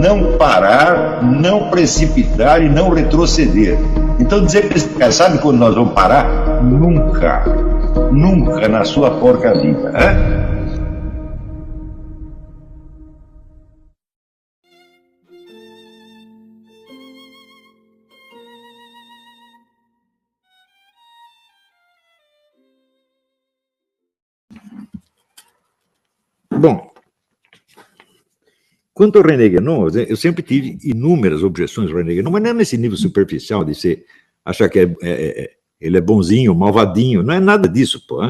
não parar, não precipitar e não retroceder. Então dizer para esse cara, sabe quando nós vamos parar? Nunca. Nunca na sua porca vida. Né? Bom, quanto ao René Guénon, eu sempre tive inúmeras objeções ao René Guénon, mas não é nesse nível superficial de você achar que ele é bonzinho, malvadinho, não é nada disso, pô.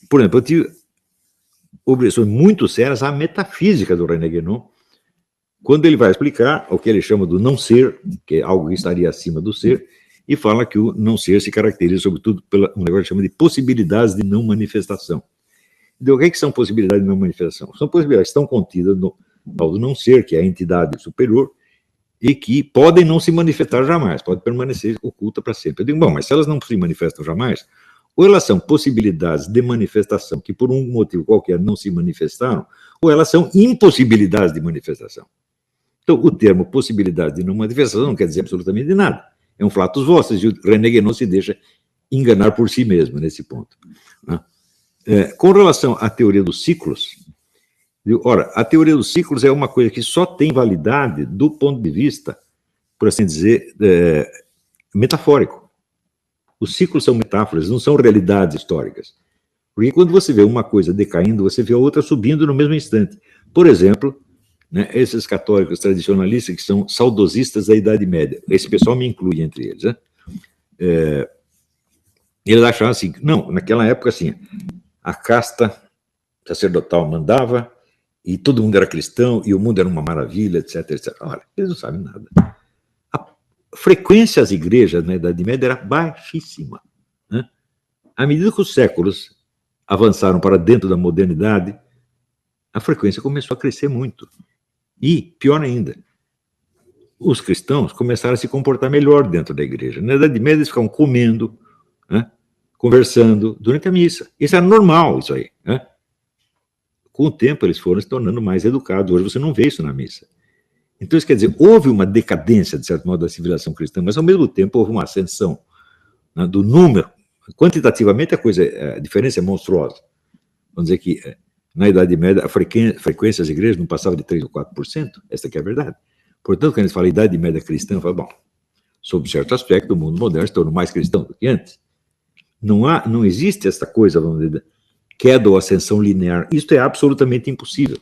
Por exemplo, eu tive objeções muito sérias à metafísica do René Guénon, quando ele vai explicar o que ele chama do não ser, que é algo que estaria acima do ser, e fala que o não ser se caracteriza, sobretudo, por um negócio que chama de possibilidades de não manifestação. Então, o que são possibilidades de não manifestação? São possibilidades que estão contidas no tal do não ser, que é a entidade superior, e que podem não se manifestar jamais, podem permanecer oculta para sempre. Eu digo, bom, mas se elas não se manifestam jamais, ou elas são possibilidades de manifestação que por um motivo qualquer não se manifestaram, ou elas são impossibilidades de manifestação. Então, o termo possibilidade de não manifestação não quer dizer absolutamente nada. É um flatus vocis, e o René Guénon se deixa enganar por si mesmo nesse ponto. Né? Com relação à teoria dos ciclos, ora, a teoria dos ciclos é uma coisa que só tem validade do ponto de vista, por assim dizer, metafórico. Os ciclos são metáforas, não são realidades históricas. Porque quando você vê uma coisa decaindo, você vê a outra subindo no mesmo instante. Por exemplo, né, esses católicos tradicionalistas que são saudosistas da Idade Média, esse pessoal me inclui entre eles, né? Eles achavam assim, não, naquela época assim, a casta sacerdotal mandava, e todo mundo era cristão, e o mundo era uma maravilha, etc, etc. Olha, eles não sabem nada. A frequência às igrejas na Idade Média era baixíssima. Né? À medida que os séculos avançaram para dentro da modernidade, a frequência começou a crescer muito. E, pior ainda, os cristãos começaram a se comportar melhor dentro da igreja. Na Idade Média eles ficavam comendo, né? Conversando durante a missa. Isso era normal, isso aí. Né? Com o tempo, eles foram se tornando mais educados. Hoje você não vê isso na missa. Então, isso quer dizer, houve uma decadência, de certo modo, da civilização cristã, mas, ao mesmo tempo, houve uma ascensão, né, do número. Quantitativamente, a diferença é monstruosa. Vamos dizer que, na Idade Média, a frequência das igrejas não passava de 3 ou 4%. Essa que é a verdade. Portanto, quando a gente fala Idade Média cristã, fala, bom, sob certo aspecto, o mundo moderno se tornou mais cristão do que antes. Não existe essa coisa, vamos dizer, queda ou ascensão linear. Isso é absolutamente impossível.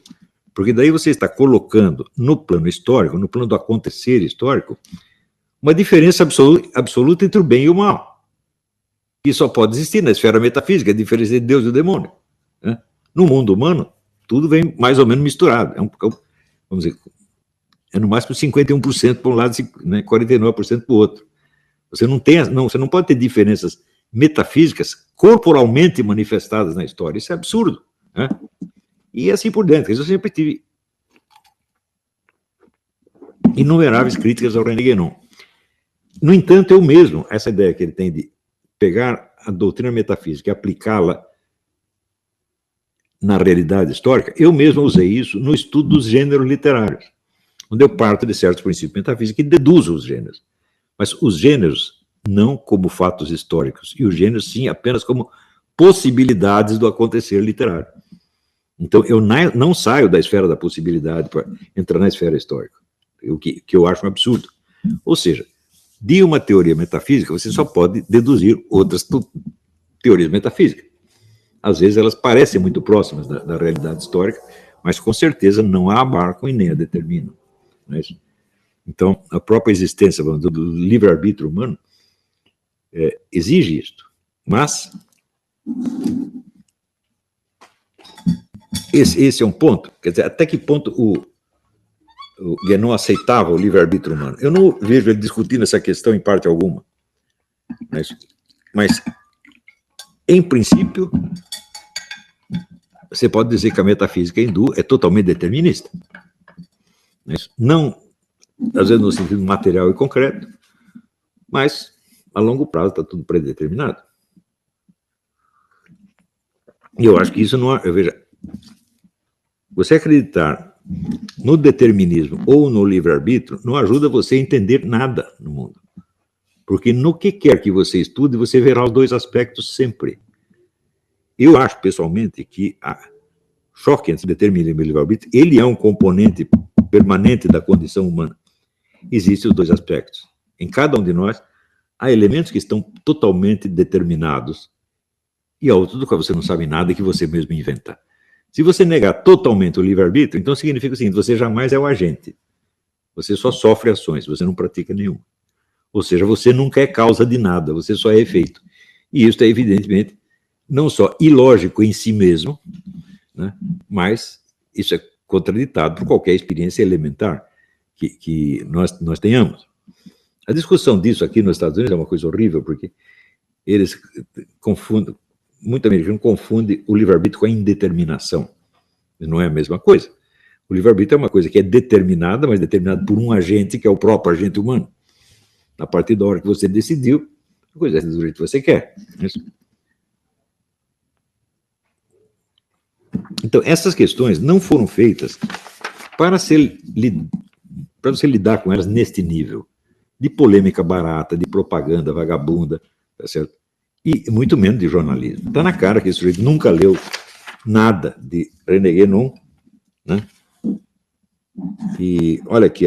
Porque daí você está colocando no plano histórico, no plano do acontecer histórico, uma diferença absoluta entre o bem e o mal. E só pode existir na esfera metafísica, a diferença entre Deus e o demônio. Né? No mundo humano, tudo vem mais ou menos misturado. Vamos dizer, é no máximo 51% para um lado e, né, 49% para o outro. Você não pode ter diferenças metafísicas corporalmente manifestadas na história. Isso é absurdo. Né? E assim por dentro. Eu sempre tive inumeráveis críticas ao René Guénon. No entanto, eu mesmo, essa ideia que ele tem de pegar a doutrina metafísica e aplicá-la na realidade histórica, eu mesmo usei isso no estudo dos gêneros literários, onde eu parto de certos princípios metafísicos e deduzo os gêneros. Mas os gêneros não como fatos históricos, e os gêneros, sim, apenas como possibilidades do acontecer literário. Então, eu não saio da esfera da possibilidade para entrar na esfera histórica, o que eu acho um absurdo. Ou seja, de uma teoria metafísica, você só pode deduzir outras teorias metafísicas. Às vezes, elas parecem muito próximas da realidade histórica, mas, com certeza, não a abarcam e nem a determinam. Não é isso? Então, a própria existência do livre-arbítrio humano exige isto. Mas esse é um ponto. Quer dizer, até que ponto o Guénon aceitava o livre-arbítrio humano? Eu não vejo ele discutindo essa questão em parte alguma. Mas em princípio, você pode dizer que a metafísica hindu é totalmente determinista. Não, às vezes, no sentido material e concreto, mas a longo prazo está tudo predeterminado. E eu acho que isso não é... Veja, você acreditar no determinismo ou no livre-arbítrio não ajuda você a entender nada no mundo. Porque no que quer que você estude, você verá os dois aspectos sempre. Eu acho, pessoalmente, que a choque entre determinismo e livre-arbítrio, ele é um componente permanente da condição humana. Existem os dois aspectos. Em cada um de nós, há elementos que estão totalmente determinados e há outros do qual você não sabe nada e que você mesmo inventa. Se você negar totalmente o livre-arbítrio, então significa o seguinte, você jamais é o agente. Você só sofre ações, você não pratica nenhuma. Ou seja, você nunca é causa de nada, você só é efeito. E isso é, evidentemente, não só ilógico em si mesmo, né, mas isso é contraditado por qualquer experiência elementar que nós tenhamos. A discussão disso aqui nos Estados Unidos é uma coisa horrível, porque eles confundem, muito americano confunde o livre-arbítrio com a indeterminação. Não é a mesma coisa. O livre-arbítrio é uma coisa que é determinada, mas determinada por um agente, que é o próprio agente humano. A partir da hora que você decidiu, a coisa é do jeito que você quer. Então, essas questões não foram feitas para você lidar com elas neste nível de polêmica barata, de propaganda vagabunda, tá certo? E muito menos de jornalismo. Está na cara que esse sujeito nunca leu nada de René Guénon, né? E olha aqui,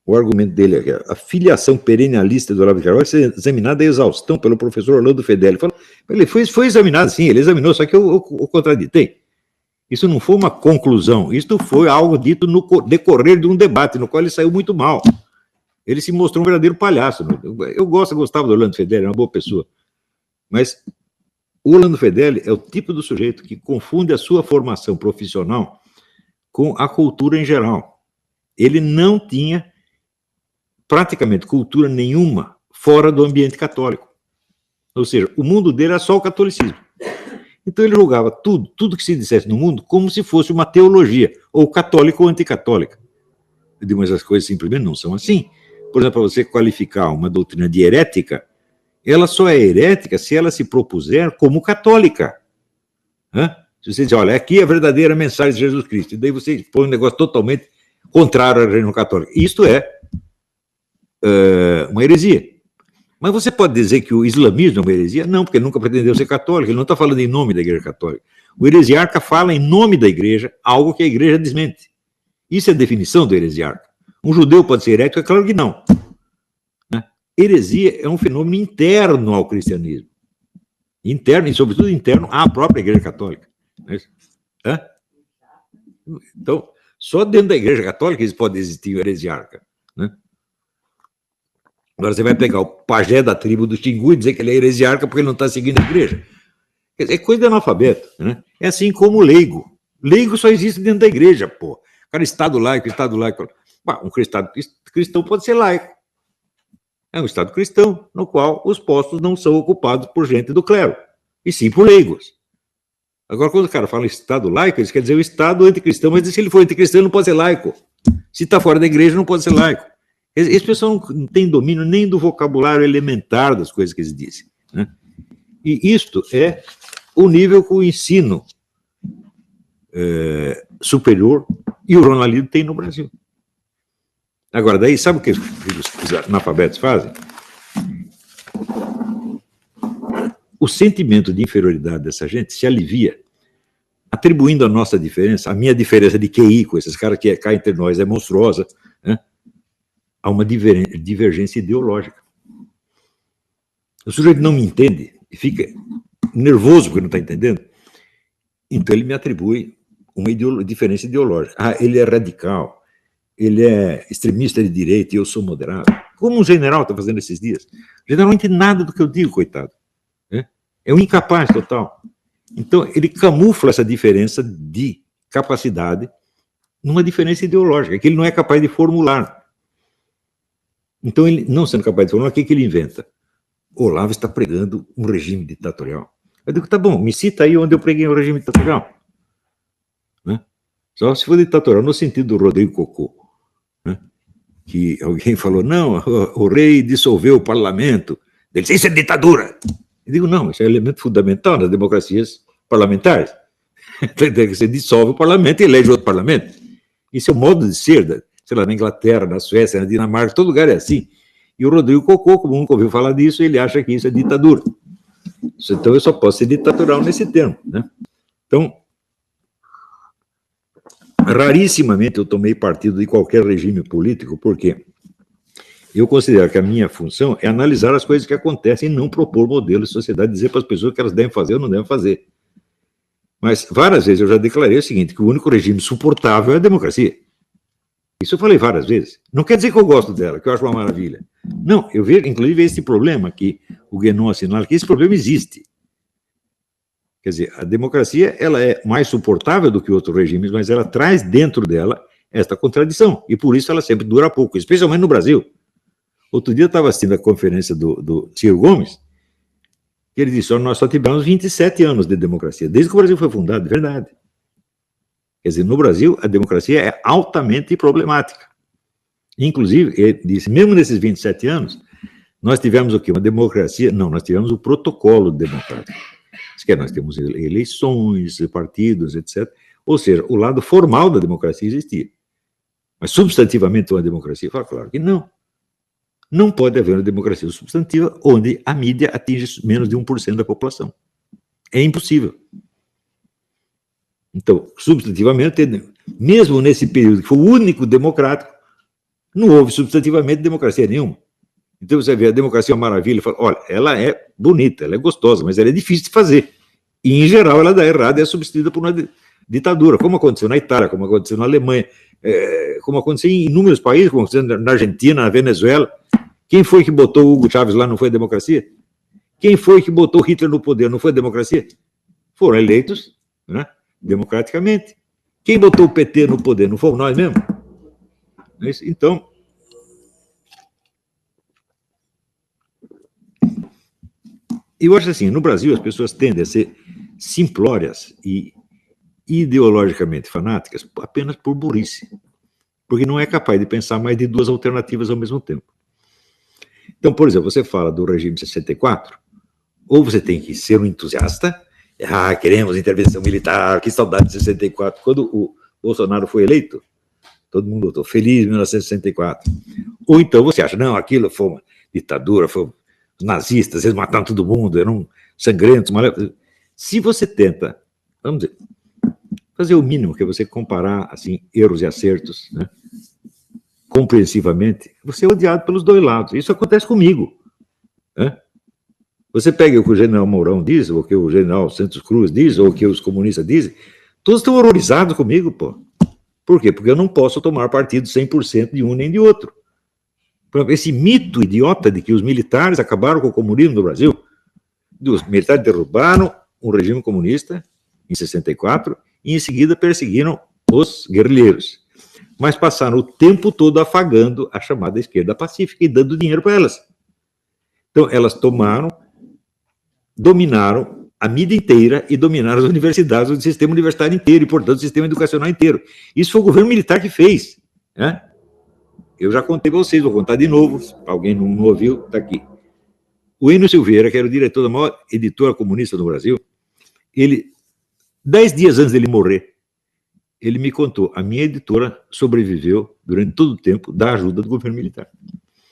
o argumento dele aqui, a filiação perennialista do Olavo de Carvalho foi examinada a exaustão pelo professor Orlando Fedeli. Ele foi examinado, sim, ele examinou, só que eu contraditei. Isso não foi uma conclusão, isso foi algo dito no decorrer de um debate, no qual ele saiu muito mal. Ele se mostrou um verdadeiro palhaço. Eu gostava do Orlando Fedeli, é uma boa pessoa. Mas o Orlando Fedeli é o tipo do sujeito que confunde a sua formação profissional com a cultura em geral. Ele não tinha praticamente cultura nenhuma fora do ambiente católico. Ou seja, o mundo dele era só o catolicismo. Então ele julgava tudo que se dissesse no mundo como se fosse uma teologia, ou católica ou anticatólica. Eu digo, mas as coisas simplesmente não são assim. Por exemplo, para você qualificar uma doutrina de herética, ela só é herética se ela se propuser como católica. Se você diz, olha, aqui é a verdadeira mensagem de Jesus Cristo, e daí você põe um negócio totalmente contrário à religião católica. Isto é uma heresia. Mas você pode dizer que o islamismo é uma heresia? Não, porque ele nunca pretendeu ser católico, ele não está falando em nome da Igreja Católica. O heresiarca fala em nome da Igreja, algo que a Igreja desmente. Isso é a definição do heresiarca. Um judeu pode ser herético? É claro que não. Heresia é um fenômeno interno ao cristianismo. Interno, e sobretudo interno à própria Igreja Católica. Então, só dentro da Igreja Católica pode existir o heresiarca. Agora você vai pegar o pajé da tribo do Xingu e dizer que ele é heresiarca porque ele não está seguindo a Igreja. Quer dizer, é coisa de analfabeto. É assim como o leigo. Leigo só existe dentro da Igreja, pô. Cara, Estado laico. Um Estado cristão pode ser laico. É um Estado cristão no qual os postos não são ocupados por gente do clero, e sim por leigos. Agora, quando o cara fala Estado laico, isso quer dizer o Estado anticristão, mas se ele for anticristão, não pode ser laico. Se está fora da igreja, não pode ser laico. Esse pessoal não tem domínio nem do vocabulário elementar das coisas que eles dizem. E isto é o nível que o ensino superior e o jornalismo tem no Brasil. Agora, daí, sabe o que os analfabetos fazem? O sentimento de inferioridade dessa gente se alivia atribuindo a nossa diferença, a minha diferença de QI com esses caras que cá entre nós é monstruosa, a uma divergência ideológica. O sujeito não me entende e fica nervoso porque não está entendendo, então ele me atribui uma diferença ideológica. Ele é radical, ele é extremista de direita e eu sou moderado. Como um general está fazendo esses dias. O general não entende nada do que eu digo, coitado. É um incapaz total. Então, ele camufla essa diferença de capacidade numa diferença ideológica, que ele não é capaz de formular. Então, ele, não sendo capaz de formular, o que ele inventa? O Olavo está pregando um regime ditatorial. Eu digo, tá bom, me cita aí onde eu preguei um regime ditatorial. Só se for ditatorial, no sentido do Rodrigo Cocô. Que alguém falou, não, o rei dissolveu o parlamento. Ele disse, isso é ditadura. Eu digo, não, isso é um elemento fundamental nas democracias parlamentares. Você dissolve o parlamento e elege outro parlamento. Isso é o modo de ser, sei lá, na Inglaterra, na Suécia, na Dinamarca, todo lugar é assim. E o Rodrigo Cocô, como nunca ouviu falar disso, ele acha que isso é ditadura. Então eu só posso ser ditatorial nesse termo, né? Então, rarissimamente eu tomei partido de qualquer regime político, porque eu considero que a minha função é analisar as coisas que acontecem e não propor modelos de sociedade, dizer para as pessoas que elas devem fazer ou não devem fazer. Mas várias vezes eu já declarei o seguinte, que o único regime suportável é a democracia. Isso eu falei várias vezes. Não quer dizer que eu gosto dela, que eu acho uma maravilha. Não, eu vejo, inclusive, esse problema que o Guénon assinala, que esse problema existe. Quer dizer, a democracia ela é mais suportável do que outros regimes, mas ela traz dentro dela esta contradição, e por isso ela sempre dura pouco, especialmente no Brasil. Outro dia eu estava assistindo a conferência do Ciro Gomes, e ele disse, nós só tivemos 27 anos de democracia, desde que o Brasil foi fundado, de verdade. Quer dizer, no Brasil, a democracia é altamente problemática. Inclusive, ele disse, mesmo nesses 27 anos, nós tivemos o quê? Uma democracia? Não, nós tivemos o protocolo democrático. Isso quer, nós temos eleições, partidos, etc. Ou seja, o lado formal da democracia existia. Mas substantivamente uma democracia? Fala, claro que não. Não pode haver uma democracia substantiva onde a mídia atinge menos de 1% da população. É impossível. Então, substantivamente, mesmo nesse período que foi o único democrático, não houve substantivamente democracia nenhuma. Então você vê a democracia é uma maravilha, fala, olha, ela é bonita, ela é gostosa, mas ela é difícil de fazer. E, em geral, ela dá errado e é substituída por uma ditadura, como aconteceu na Itália, como aconteceu na Alemanha, como aconteceu em inúmeros países, como aconteceu na Argentina, na Venezuela. Quem foi que botou o Hugo Chávez lá, não foi a democracia? Quem foi que botou Hitler no poder, não foi a democracia? Foram eleitos, né, democraticamente. Quem botou o PT no poder, não fomos nós mesmos? Então, eu acho assim, no Brasil as pessoas tendem a ser simplórias e ideologicamente fanáticas apenas por burrice, porque não é capaz de pensar mais de duas alternativas ao mesmo tempo. Então, por exemplo, você fala do regime 64, ou você tem que ser um entusiasta, queremos intervenção militar, que saudade de 64. Quando o Bolsonaro foi eleito, todo mundo votou feliz em 1964. Ou então você acha, não, aquilo foi uma ditadura, foi os nazistas, eles mataram todo mundo, eram sangrentos, maléficos. Se você tenta, vamos dizer, fazer o mínimo, que é você comparar assim, erros e acertos, né, compreensivamente, você é odiado pelos dois lados. Isso acontece comigo. Né? Você pega o que o general Mourão diz, ou o que o general Santos Cruz diz, ou o que os comunistas dizem, todos estão horrorizados comigo, pô. Por quê? Porque eu não posso tomar partido 100% de um nem de outro. Esse mito idiota de que os militares acabaram com o comunismo no Brasil, os militares derrubaram o regime comunista em 64 e em seguida perseguiram os guerrilheiros, mas passaram o tempo todo afagando a chamada esquerda pacífica e dando dinheiro para elas. Então elas dominaram a mídia inteira e dominaram as universidades, o sistema universitário inteiro e, portanto, o sistema educacional inteiro. Isso foi o governo militar que fez, né? Eu já contei para vocês, vou contar de novo, se alguém não ouviu, está aqui. O Enio Silveira, que era o diretor da maior editora comunista do Brasil, ele, 10 dias antes dele morrer, ele me contou, a minha editora sobreviveu durante todo o tempo da ajuda do governo militar.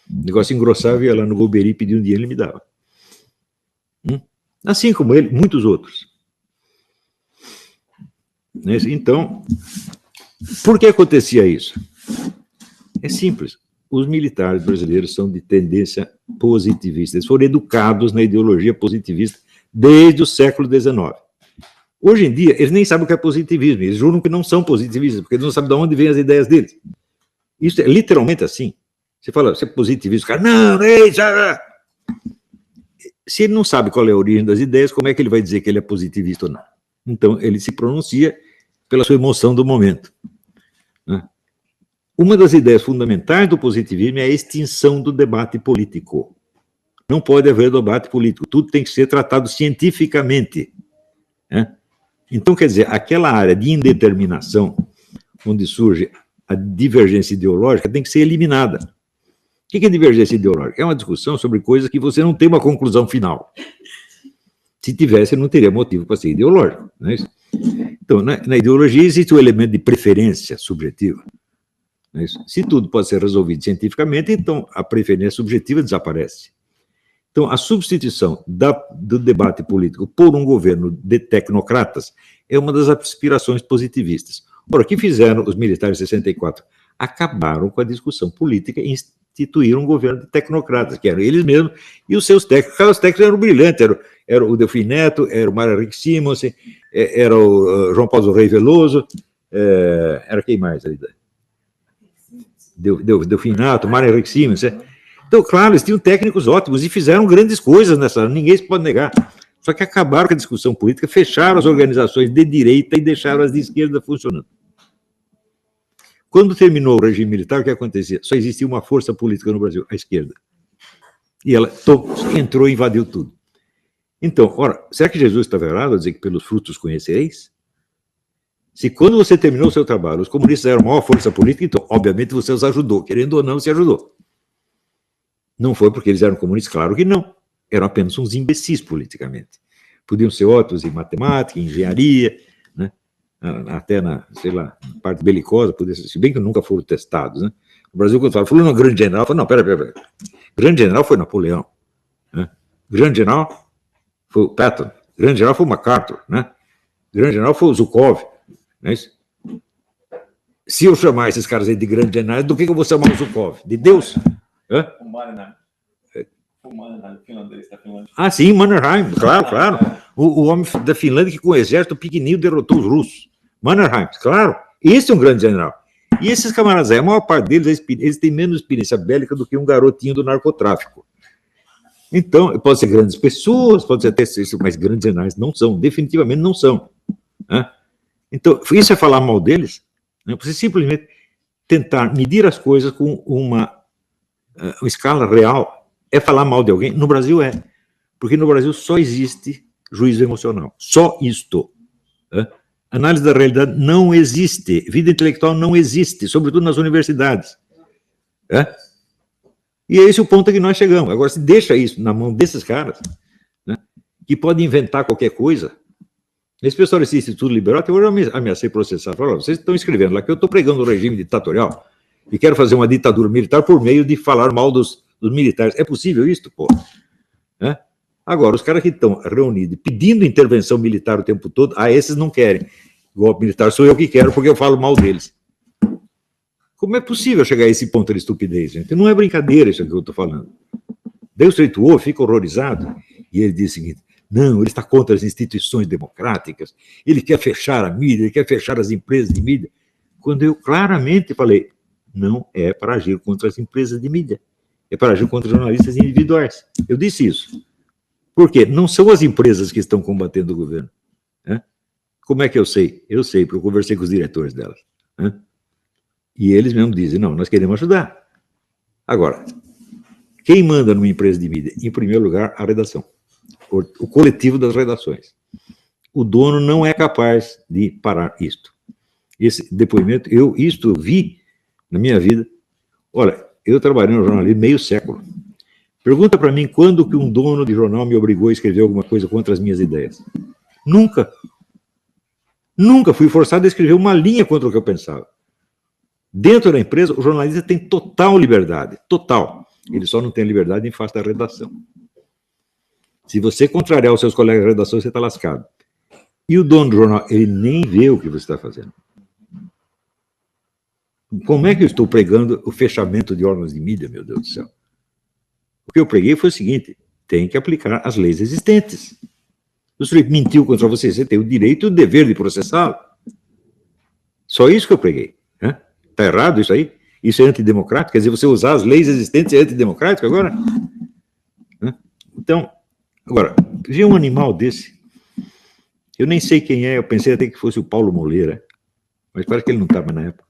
O negócio engrossava, ia lá no Golbery e pedia um dinheiro, ele me dava. Assim como ele, muitos outros. Então, por que acontecia isso? É simples. Os militares brasileiros são de tendência positivista. Eles foram educados na ideologia positivista desde o século XIX. Hoje em dia, eles nem sabem o que é positivismo. Eles juram que não são positivistas, porque eles não sabem de onde vêm as ideias deles. Isso é literalmente assim. Você fala, você é positivista, o cara, não, é isso. Se ele não sabe qual é a origem das ideias, como é que ele vai dizer que ele é positivista ou não? Então, ele se pronuncia pela sua emoção do momento. Né? Uma das ideias fundamentais do positivismo é a extinção do debate político. Não pode haver debate político, tudo tem que ser tratado cientificamente. Né? Então, quer dizer, aquela área de indeterminação, onde surge a divergência ideológica, tem que ser eliminada. O que é divergência ideológica? É uma discussão sobre coisas que você não tem uma conclusão final. Se tivesse, não teria motivo para ser ideológico. Não é isso? Então, na ideologia existe o elemento de preferência subjetiva. Não é isso? Se tudo pode ser resolvido cientificamente, então a preferência subjetiva desaparece. Então, a substituição do debate político por um governo de tecnocratas é uma das aspirações positivistas. Ora, o que fizeram os militares em 64? Acabaram com a discussão política e instituíram um governo de tecnocratas, que eram eles mesmos, e os seus técnicos. Os técnicos eram brilhantes, era o Delfim Neto, era o Mário Henrique Simonsen, era o João Paulo Rei Veloso, era quem mais ali? Delfim Neto, Mário Henrique Simonsen. Então, claro, eles tinham técnicos ótimos e fizeram grandes coisas nessa área, ninguém se pode negar. Só que acabaram com a discussão política, fecharam as organizações de direita e deixaram as de esquerda funcionando. Quando terminou o regime militar, o que acontecia? Só existia uma força política no Brasil, a esquerda. E ela entrou e invadiu tudo. Então, ora, será que Jesus estava errado a dizer que pelos frutos conhecereis? Se quando você terminou o seu trabalho, os comunistas eram a maior força política, então, obviamente, você os ajudou. Querendo ou não, se ajudou. Não foi porque eles eram comunistas, claro que não. Eram apenas uns imbecis politicamente. Podiam ser ótimos em matemática, em engenharia, né? Até na, sei lá, parte belicosa, podia ser, se bem que nunca foram testados, né? No Brasil, quando falou no grande general, falou, não, pera. Grande general foi Napoleão, né? Grande general foi o Patton, grande general foi o MacArthur, né? Grande general foi o Zhukov, não é isso? Se eu chamar esses caras aí de grande general, do que eu vou chamar o Zhukov? De Deus? O Mannerheim. O Mannerheim, finlandês da Finlândia. Ah, sim, Mannerheim, claro. O homem da Finlândia que com o exército pequenininho derrotou os russos. Mannerheim, claro. Esse é um grande general. E esses camaradas aí, a maior parte deles, eles têm menos experiência bélica do que um garotinho do narcotráfico. Então, pode ser grandes pessoas, pode ser até isso, mas grandes generais não são, definitivamente não são. Né? Então, isso é falar mal deles? Né? Você simplesmente tentar medir as coisas com uma escala real é falar mal de alguém? No Brasil é. Porque no Brasil só existe juízo emocional. Só isto. Análise da realidade não existe. Vida intelectual não existe, sobretudo nas universidades. E é esse o ponto a que nós chegamos. Agora, se deixa isso na mão desses caras, né, que podem inventar qualquer coisa. Esse pessoal desse Instituto Liberal, até hoje eu ameacei processar. Falaram, vocês estão escrevendo lá que eu estou pregando o regime ditatorial e quero fazer uma ditadura militar por meio de falar mal dos militares. É possível isso, pô? Agora, os caras que estão reunidos pedindo intervenção militar o tempo todo, esses não querem. Golpe militar sou eu que quero, porque eu falo mal deles. Como é possível chegar a esse ponto de estupidez, gente? Não é brincadeira isso que eu estou falando. Deus Treituou, fica horrorizado, e ele diz o seguinte, não, ele está contra as instituições democráticas, ele quer fechar a mídia, ele quer fechar as empresas de mídia. Quando eu claramente falei, não é para agir contra as empresas de mídia, é para agir contra jornalistas individuais. Eu disse isso. Por quê? Não são as empresas que estão combatendo o governo. Como é que eu sei? Eu sei, porque eu conversei com os diretores delas. E eles mesmos dizem, não, nós queremos ajudar. Agora, quem manda numa empresa de mídia? Em primeiro lugar, a redação. O coletivo das redações. O dono não é capaz de parar isto. Esse depoimento, eu vi na minha vida. Olha, eu trabalhei no jornalismo meio século. Pergunta para mim quando que um dono de jornal me obrigou a escrever alguma coisa contra as minhas ideias. Nunca. Nunca fui forçado a escrever uma linha contra o que eu pensava. Dentro da empresa, o jornalista tem total liberdade, total. Ele só não tem liberdade em face da redação. Se você contrariar os seus colegas de redação, você está lascado. E o dono do jornal, ele nem vê o que você está fazendo. Como é que eu estou pregando o fechamento de órgãos de mídia, meu Deus do céu? O que eu preguei foi o seguinte, tem que aplicar as leis existentes. Se o sujeito mentiu contra você, você tem o direito e o dever de processá-lo. Só isso que eu preguei. Está errado isso aí? Isso é antidemocrático? Quer dizer, você usar as leis existentes é antidemocrático agora? Então, agora, vi um animal desse, eu nem sei quem é, eu pensei até que fosse o Paulo Moleira, mas parece que ele não estava na época.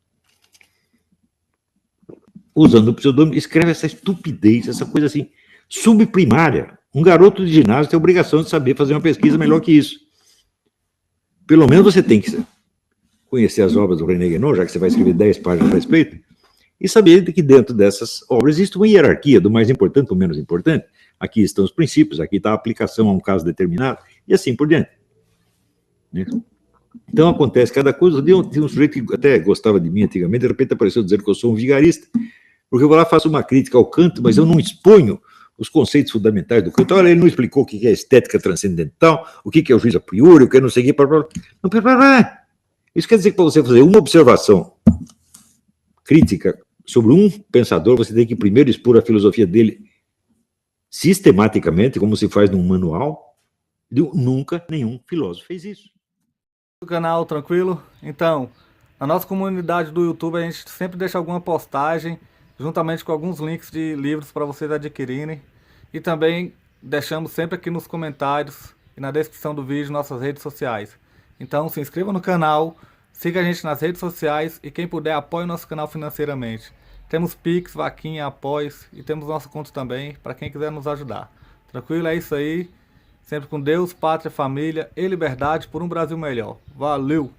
Usando o pseudônimo, escreve essa estupidez, essa coisa assim, subprimária. Um garoto de ginásio tem a obrigação de saber fazer uma pesquisa melhor que isso. Pelo menos você tem que conhecer as obras do René Guénon, já que você vai escrever 10 páginas a respeito, e saber que dentro dessas obras existe uma hierarquia do mais importante ao menos importante. Aqui estão os princípios, aqui está a aplicação a um caso determinado, e assim por diante. Então acontece cada coisa. Tinha um sujeito que até gostava de mim antigamente, de repente apareceu dizendo que eu sou um vigarista, porque eu vou lá, faço uma crítica ao Kant, mas eu não exponho os conceitos fundamentais do Kant. Olha, ele não explicou o que é estética transcendental, o que é o juízo a priori, o que é não sei o que. Não, isso quer dizer que para você fazer uma observação crítica sobre um pensador, você tem que primeiro expor a filosofia dele sistematicamente, como se faz num manual. Nunca nenhum filósofo fez isso. Do canal, tranquilo? Então, na nossa comunidade do YouTube a gente sempre deixa alguma postagem, juntamente com alguns links de livros para vocês adquirirem. E também deixamos sempre aqui nos comentários e na descrição do vídeo nossas redes sociais. Então se inscreva no canal, siga a gente nas redes sociais e quem puder apoie o nosso canal financeiramente. Temos Pix, Vaquinha, Apoies e temos nosso conto também para quem quiser nos ajudar. Tranquilo? É isso aí. Sempre com Deus, pátria, família e liberdade por um Brasil melhor. Valeu!